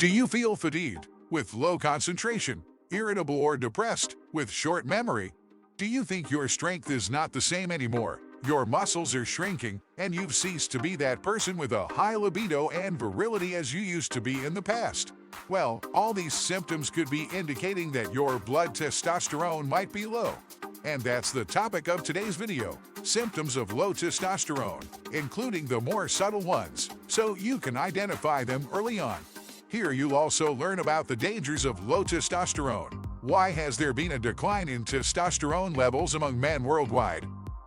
Do you feel fatigued, with low concentration, irritable or depressed, with short memory? Do you think your strength is not the same anymore? Your muscles are shrinking, and you've ceased to be that person with a high libido and virility as you used to be in the past? Well, all these symptoms could be indicating that your blood testosterone might be low. And that's the topic of today's video: symptoms of low testosterone, including the more subtle ones, so you can identify them early on. Here you'll also learn about the dangers of low testosterone. Why has there been a decline in testosterone levels among men worldwide?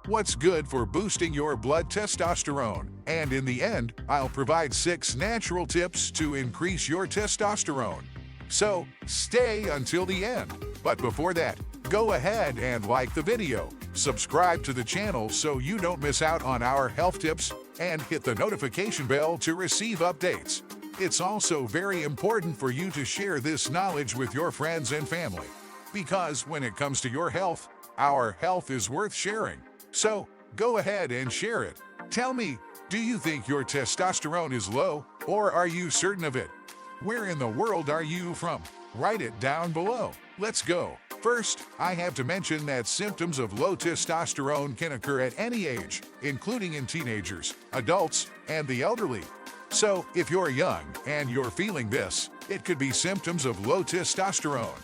What's good for boosting your blood testosterone? And in the end, I'll provide 6 natural tips to increase your testosterone. So, stay until the end. But before that, go ahead and like the video, subscribe to the channel so you don't miss out on our health tips, and hit the notification bell to receive updates. It's also very important for you to share this knowledge with your friends and family, because when it comes to your health, our health is worth sharing. So, go ahead and share it. Tell me, do you think your testosterone is low, or are you certain of it? Where in the world are you from? Write it down below. Let's go. First, I have to mention that symptoms of low testosterone can occur at any age, including in teenagers, adults, and the elderly. So, if you're young and you're feeling this, it could be symptoms of low testosterone.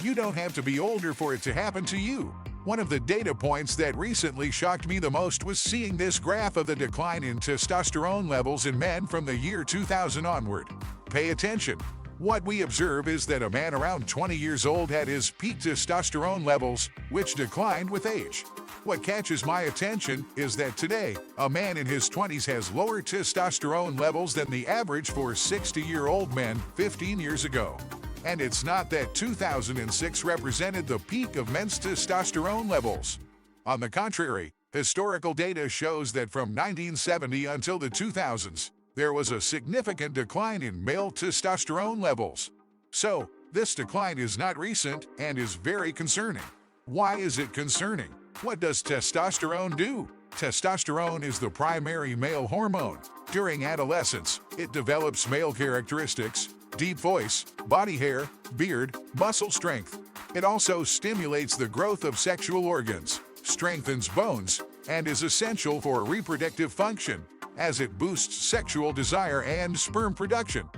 You don't have to be older for it to happen to you. One of the data points that recently shocked me the most was seeing this graph of the decline in testosterone levels in men from the year 2000 onward. Pay attention. What we observe is that a man around 20 years old had his peak testosterone levels, which declined with age. What catches my attention is that today, a man in his 20s has lower testosterone levels than the average for 60-year-old men 15 years ago. And it's not that 2006 represented the peak of men's testosterone levels. On the contrary, historical data shows that from 1970 until the 2000s, there was a significant decline in male testosterone levels. So, this decline is not recent and is very concerning. Why is it concerning? What does testosterone do? Testosterone is the primary male hormone. During adolescence, it develops male characteristics: deep voice, body hair, beard, muscle strength. It also stimulates the growth of sexual organs, strengthens bones, and is essential for reproductive function, as it boosts sexual desire and sperm production.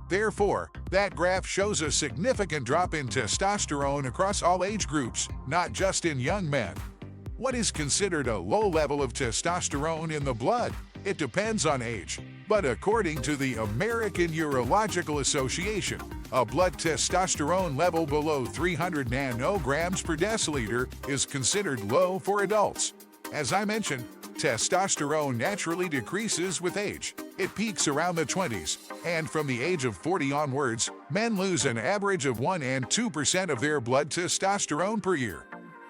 Therefore, that graph shows a significant drop in testosterone across all age groups, not just in young men. What is considered a low level of testosterone in the blood? It depends on age, but according to the American Urological Association, a blood testosterone level below 300 nanograms per deciliter is considered low for adults. As I mentioned, testosterone naturally decreases with age. It peaks around the 20s, and from the age of 40 onwards, men lose an average of 1 and 2% of their blood testosterone per year.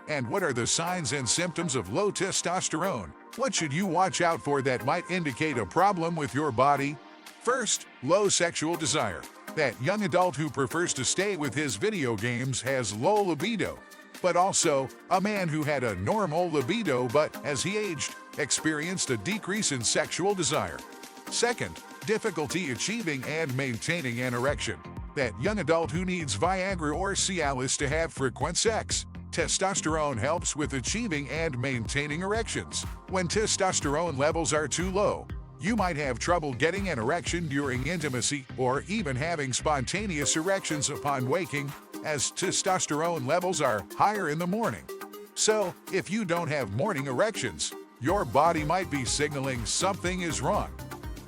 And what are the signs and symptoms of low testosterone? What should you watch out for that might indicate a problem with your body? First, low sexual desire. That young adult who prefers to stay with his video games has low libido. But also, a man who had a normal libido but, as he aged, experienced a decrease in sexual desire. Second, difficulty achieving and maintaining an erection. That young adult who needs Viagra or Cialis to have frequent sex. Testosterone helps with achieving and maintaining erections. When testosterone levels are too low, you might have trouble getting an erection during intimacy or even having spontaneous erections upon waking, as testosterone levels are higher in the morning. So, if you don't have morning erections, your body might be signaling something is wrong.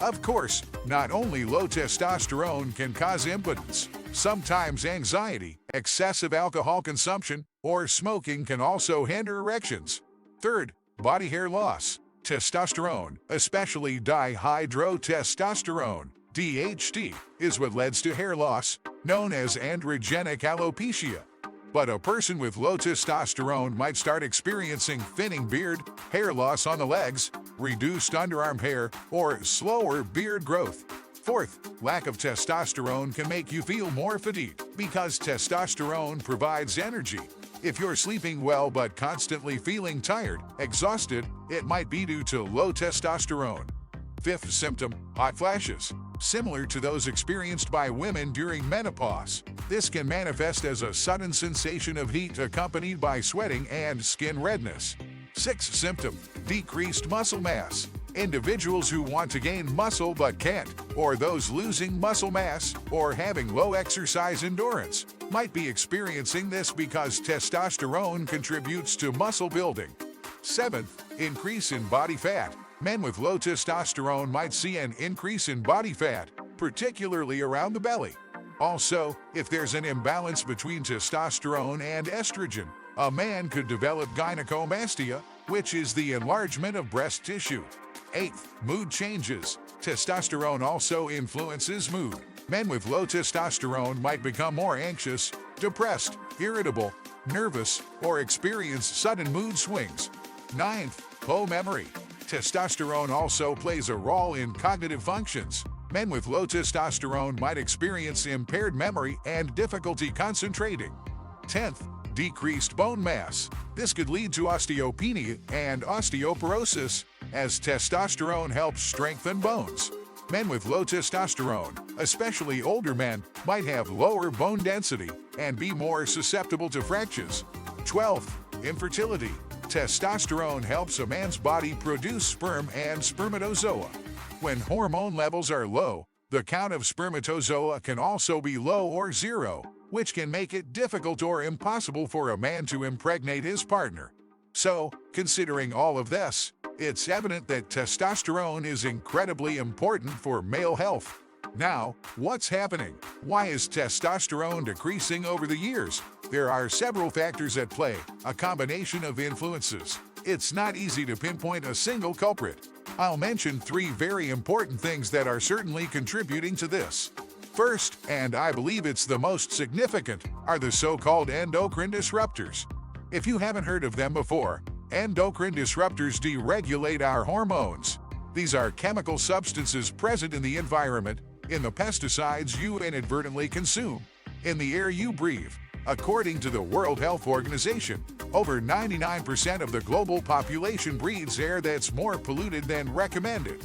Of course, not only low testosterone can cause impotence, sometimes anxiety, excessive alcohol consumption, or smoking can also hinder erections. Third, body hair loss. Testosterone, especially dihydrotestosterone, DHT, is what leads to hair loss, known as androgenic alopecia. But a person with low testosterone might start experiencing thinning beard, hair loss on the legs, reduced underarm hair, or slower beard growth. Fourth, lack of testosterone can make you feel more fatigued, because testosterone provides energy. If you're sleeping well but constantly feeling tired, exhausted, it might be due to low testosterone. Fifth symptom, hot flashes. similar to those experienced by women during menopause. This can manifest as a sudden sensation of heat accompanied by sweating and skin redness. 6. Symptom: decreased muscle mass. Individuals who want to gain muscle but can't, or those losing muscle mass or having low exercise endurance, might be experiencing this because testosterone contributes to muscle building. 7th, increase in body fat. Men with low testosterone might see an increase in body fat, particularly around the belly. Also, if there's an imbalance between testosterone and estrogen, a man could develop gynecomastia, which is the enlargement of breast tissue. 8th, mood changes. Testosterone also influences mood. Men with low testosterone might become more anxious, depressed, irritable, nervous, or experience sudden mood swings. 9th, low memory. Testosterone also plays a role in cognitive functions. Men with low testosterone might experience impaired memory and difficulty concentrating. 10th, decreased bone mass. This could lead to osteopenia and osteoporosis, as testosterone helps strengthen bones. Men with low testosterone, especially older men, might have lower bone density and be more susceptible to fractures. 12th, infertility. Testosterone helps a man's body produce sperm and spermatozoa. When hormone levels are low, the count of spermatozoa can also be low or zero, which can make it difficult or impossible for a man to impregnate his partner. So, considering all of this, it's evident that testosterone is incredibly important for male health. Now, what's happening? Why is testosterone decreasing over the years? There are several factors at play, a combination of influences. It's not easy to pinpoint a single culprit. I'll mention 3 very important things that are certainly contributing to this. First, and I believe it's the most significant, are the so-called endocrine disruptors. If you haven't heard of them before, endocrine disruptors deregulate our hormones. These are chemical substances present in the environment, in the pesticides you inadvertently consume, in the air you breathe. According to the World Health Organization, over 99% of the global population breathes air that's more polluted than recommended.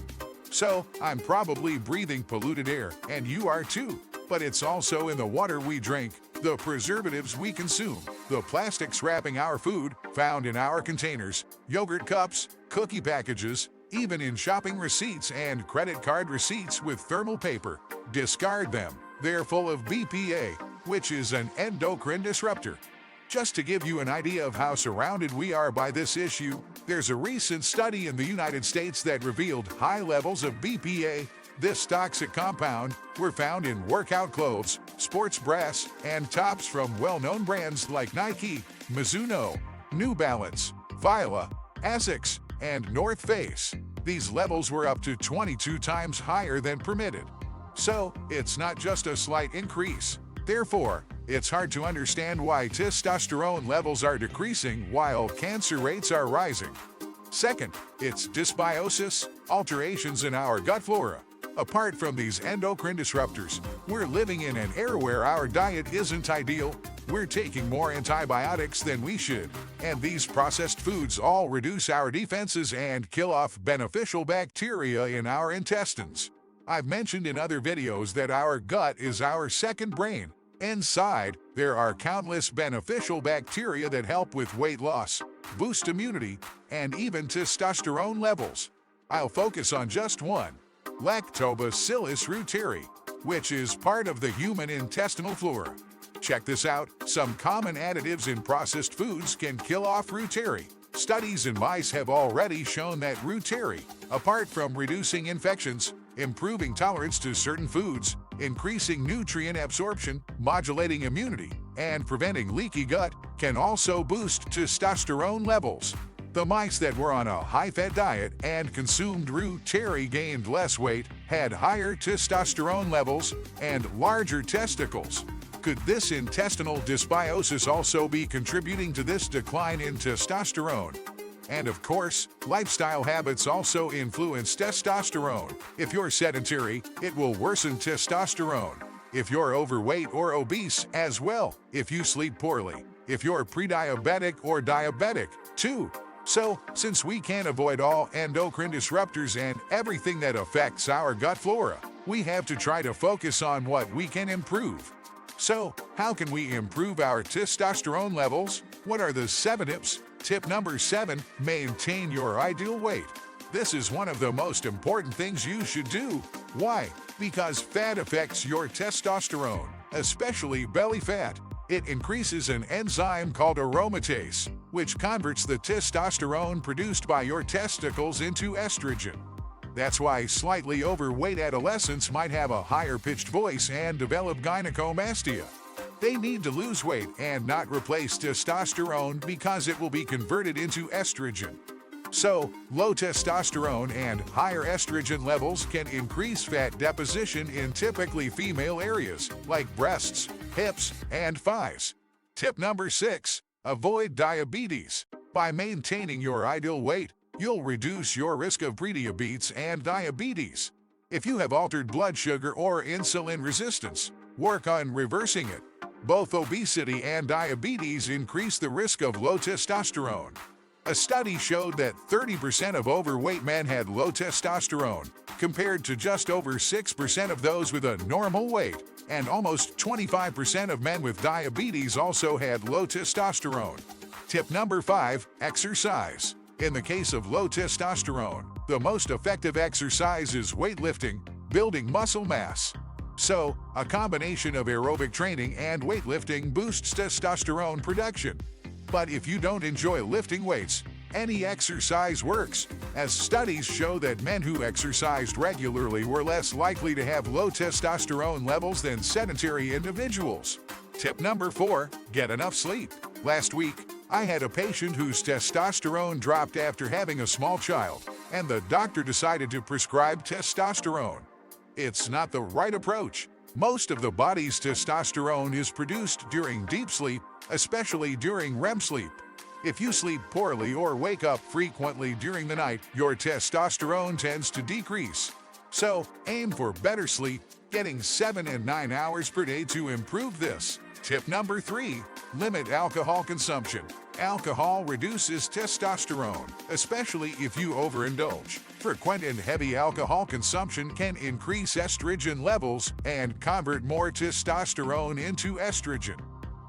So, I'm probably breathing polluted air, and you are too. But it's also in the water we drink, the preservatives we consume, the plastics wrapping our food, found in our containers, yogurt cups, cookie packages, even in shopping receipts and credit card receipts with thermal paper. Discard them. They're full of BPA, which is an endocrine disruptor. Just to give you an idea of how surrounded we are by this issue, there's a recent study in the United States that revealed high levels of BPA. This toxic compound were found in workout clothes, sports bras, and tops from well-known brands like Nike, Mizuno, New Balance, Fila, Asics, and North Face. These levels were up to 22 times higher than permitted. So, it's not just a slight increase. Therefore, it's hard to understand why testosterone levels are decreasing while cancer rates are rising. Second, it's dysbiosis, alterations in our gut flora. Apart from these endocrine disruptors, we're living in an era where our diet isn't ideal. We're taking more antibiotics than we should, and these processed foods all reduce our defenses and kill off beneficial bacteria in our intestines. I've mentioned in other videos that our gut is our second brain. Inside, there are countless beneficial bacteria that help with weight loss, boost immunity, and even testosterone levels. I'll focus on just one, Lactobacillus reuteri, which is part of the human intestinal flora. Check this out, some common additives in processed foods can kill off reuteri. Studies in mice have already shown that reuteri, apart from reducing infections, improving tolerance to certain foods, increasing nutrient absorption, modulating immunity, and preventing leaky gut, can also boost testosterone levels. The mice that were on a high-fat diet and consumed reuteri gained less weight, had higher testosterone levels, and larger testicles. Could this intestinal dysbiosis also be contributing to this decline in testosterone? And of course, lifestyle habits also influence testosterone. If you're sedentary, it will worsen testosterone. If you're overweight or obese as well. If you sleep poorly. If you're pre-diabetic or diabetic, too. So, since we can't avoid all endocrine disruptors and everything that affects our gut flora, we have to try to focus on what we can improve. So, how can we improve our testosterone levels? What are the 7 tips? Tip number 7, maintain your ideal weight. This is one of the most important things you should do. Why? Because fat affects your testosterone, especially belly fat. It increases an enzyme called aromatase, which converts the testosterone produced by your testicles into estrogen. That's why slightly overweight adolescents might have a higher pitched voice and develop gynecomastia. They need to lose weight and not replace testosterone because it will be converted into estrogen. So, low testosterone and higher estrogen levels can increase fat deposition in typically female areas like breasts, hips, and thighs. Tip number 6, avoid diabetes. By maintaining your ideal weight, you'll reduce your risk of prediabetes and diabetes. If you have altered blood sugar or insulin resistance, work on reversing it. Both obesity and diabetes increase the risk of low testosterone. A study showed that 30% of overweight men had low testosterone, compared to just over 6% of those with a normal weight, and almost 25% of men with diabetes also had low testosterone. Tip number 5, exercise. In the case of low testosterone, the most effective exercise is weightlifting, building muscle mass. So, a combination of aerobic training and weightlifting boosts testosterone production. But if you don't enjoy lifting weights, any exercise works, as studies show that men who exercised regularly were less likely to have low testosterone levels than sedentary individuals. Tip number 4, get enough sleep. Last week, I had a patient whose testosterone dropped after having a small child, and the doctor decided to prescribe testosterone. It's not the right approach. Most of the body's testosterone is produced during deep sleep, especially during REM sleep. If you sleep poorly or wake up frequently during the night, your testosterone tends to decrease. So, aim for better sleep, getting 7 and 9 hours per day to improve this. Tip number 3, limit alcohol consumption. Alcohol reduces testosterone, especially if you overindulge. Frequent and heavy alcohol consumption can increase estrogen levels and convert more testosterone into estrogen.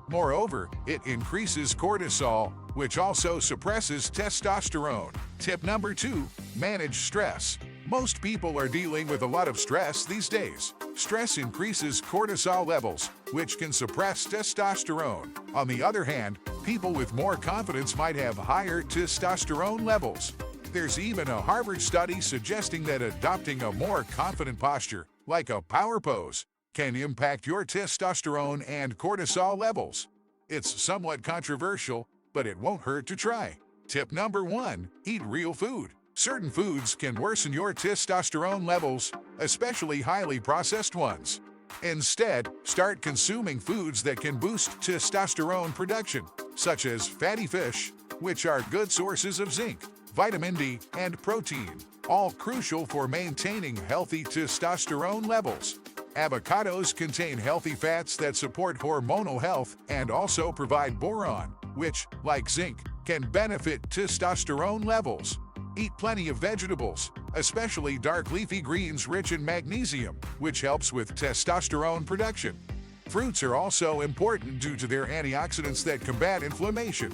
Moreover, it increases cortisol, which also suppresses testosterone. Tip number 2, manage stress. Most people are dealing with a lot of stress these days. Stress increases cortisol levels, which can suppress testosterone. On the other hand, people with more confidence might have higher testosterone levels. There's even a Harvard study suggesting that adopting a more confident posture, like a power pose, can impact your testosterone and cortisol levels. It's somewhat controversial, but it won't hurt to try. Tip number 1, eat real food. Certain foods can worsen your testosterone levels, especially highly processed ones. Instead, start consuming foods that can boost testosterone production, such as fatty fish, which are good sources of zinc, vitamin D, and protein, all crucial for maintaining healthy testosterone levels. Avocados contain healthy fats that support hormonal health and also provide boron, which, like zinc, can benefit testosterone levels. Eat plenty of vegetables, especially dark leafy greens rich in magnesium, which helps with testosterone production. Fruits are also important due to their antioxidants that combat inflammation.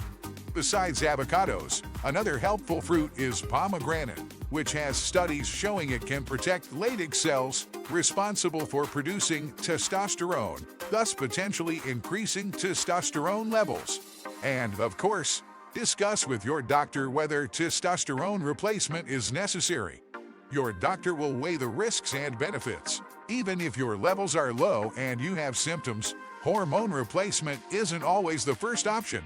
Besides avocados, another helpful fruit is pomegranate, which has studies showing it can protect Leydig cells responsible for producing testosterone, thus potentially increasing testosterone levels. And, of course, discuss with your doctor whether testosterone replacement is necessary. Your doctor will weigh the risks and benefits. Even if your levels are low and you have symptoms, hormone replacement isn't always the first option.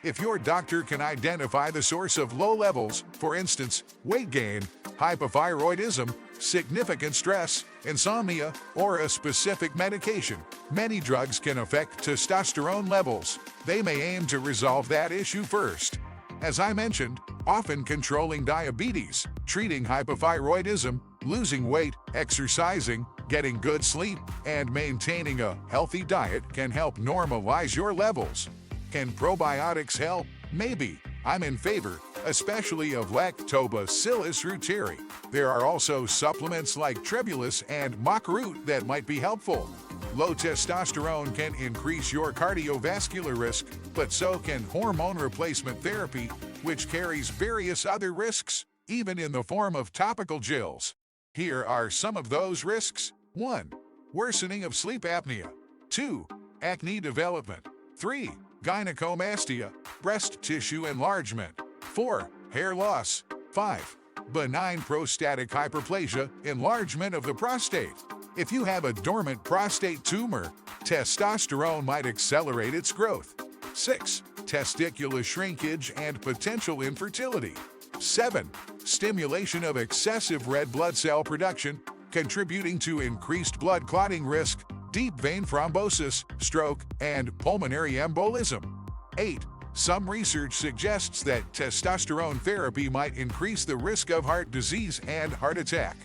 If your doctor can identify the source of low levels, for instance, weight gain, hypothyroidism, significant stress, insomnia, or a specific medication, many drugs can affect testosterone levels. They may aim to resolve that issue first. As I mentioned, often controlling diabetes, treating hypothyroidism, losing weight, exercising, getting good sleep, and maintaining a healthy diet can help normalize your levels. Can probiotics help? Maybe, I'm in favor, especially of Lactobacillus reuteri. There are also supplements like Tribulus and mock root that might be helpful. Low testosterone can increase your cardiovascular risk, but so can hormone replacement therapy, which carries various other risks, even in the form of topical gels. Here are some of those risks. 1. Worsening of sleep apnea. 2. Acne development. 3. Gynecomastia, breast tissue enlargement. 4. Hair loss. 5. Benign prostatic hyperplasia, enlargement of the prostate. If you have a dormant prostate tumor, testosterone might accelerate its growth. 6. Testicular shrinkage and potential infertility. 7. Stimulation of excessive red blood cell production, contributing to increased blood clotting risk, deep vein thrombosis, stroke, and pulmonary embolism. 8. Some research suggests that testosterone therapy might increase the risk of heart disease and heart attack.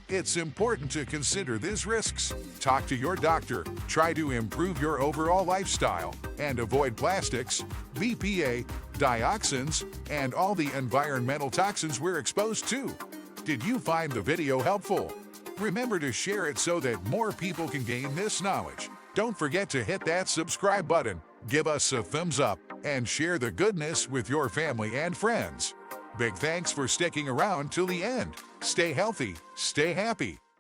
It's important to consider these risks. Talk to your doctor, try to improve your overall lifestyle, and avoid plastics, BPA, dioxins, and all the environmental toxins we're exposed to. Did you find the video helpful? Remember to share it so that more people can gain this knowledge. Don't forget to hit that subscribe button, give us a thumbs up, and share the goodness with your family and friends. Big thanks for sticking around till the end. Stay healthy, stay happy.